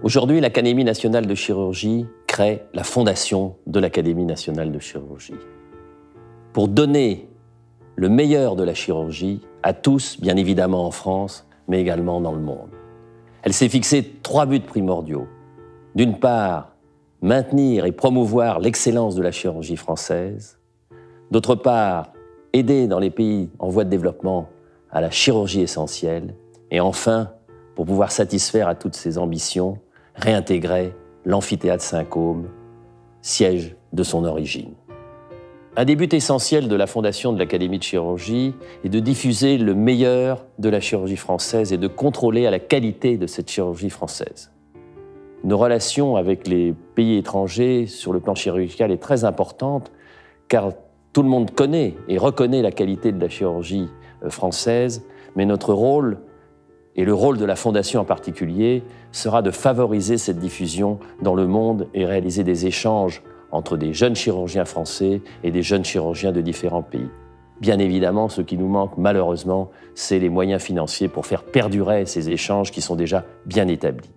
Aujourd'hui, l'Académie nationale de chirurgie crée la fondation de l'Académie nationale de chirurgie pour donner le meilleur de la chirurgie à tous, bien évidemment en France, mais également dans le monde. Elle s'est fixé 3 buts primordiaux. D'une part, maintenir et promouvoir l'excellence de la chirurgie française. D'autre part, aider dans les pays en voie de développement à la chirurgie essentielle. Et enfin, pour pouvoir satisfaire à toutes ces ambitions, réintégrer l'amphithéâtre Saint-Côme, siège de son origine. Un des buts essentiels de la fondation de l'Académie de chirurgie est de diffuser le meilleur de la chirurgie française et de contrôler à la qualité de cette chirurgie française. Nos relations avec les pays étrangers sur le plan chirurgical est très importante car tout le monde connaît et reconnaît la qualité de la chirurgie française, mais notre rôle, et le rôle de la Fondation en particulier, sera de favoriser cette diffusion dans le monde et réaliser des échanges entre des jeunes chirurgiens français et des jeunes chirurgiens de différents pays. Bien évidemment, ce qui nous manque malheureusement, c'est les moyens financiers pour faire perdurer ces échanges qui sont déjà bien établis.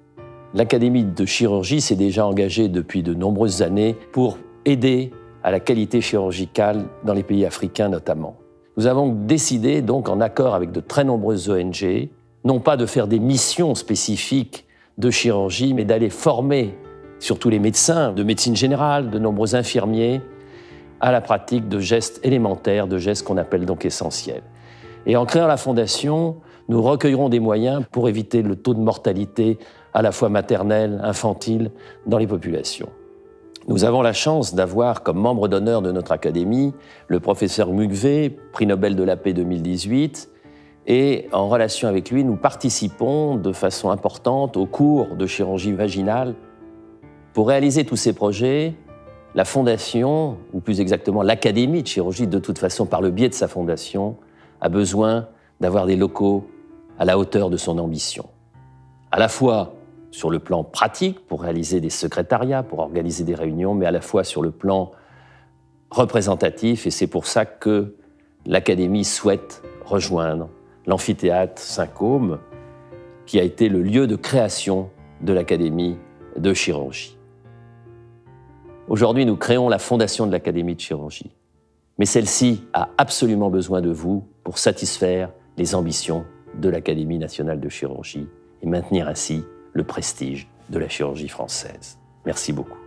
L'Académie de chirurgie s'est déjà engagée depuis de nombreuses années pour aider à la qualité chirurgicale dans les pays africains notamment. Nous avons décidé donc, en accord avec de très nombreuses ONG, non pas de faire des missions spécifiques de chirurgie, mais d'aller former surtout les médecins de médecine générale, de nombreux infirmiers, à la pratique de gestes élémentaires, de gestes qu'on appelle donc essentiels. Et en créant la Fondation, nous recueillerons des moyens pour éviter le taux de mortalité à la fois maternelle, infantile, dans les populations. Nous avons la chance d'avoir comme membre d'honneur de notre Académie le professeur Mukwege, prix Nobel de la paix 2018, et en relation avec lui, nous participons de façon importante aux cours de chirurgie vaginale. Pour réaliser tous ces projets, la Fondation, ou plus exactement l'Académie de chirurgie, de toute façon par le biais de sa fondation, a besoin d'avoir des locaux à la hauteur de son ambition. À la fois sur le plan pratique, pour réaliser des secrétariats, pour organiser des réunions, mais à la fois sur le plan représentatif, et c'est pour ça que l'Académie souhaite rejoindre l'amphithéâtre Saint-Côme, qui a été le lieu de création de l'Académie de chirurgie. Aujourd'hui, nous créons la fondation de l'Académie de chirurgie, mais celle-ci a absolument besoin de vous pour satisfaire les ambitions de l'Académie nationale de chirurgie et maintenir ainsi le prestige de la chirurgie française. Merci beaucoup.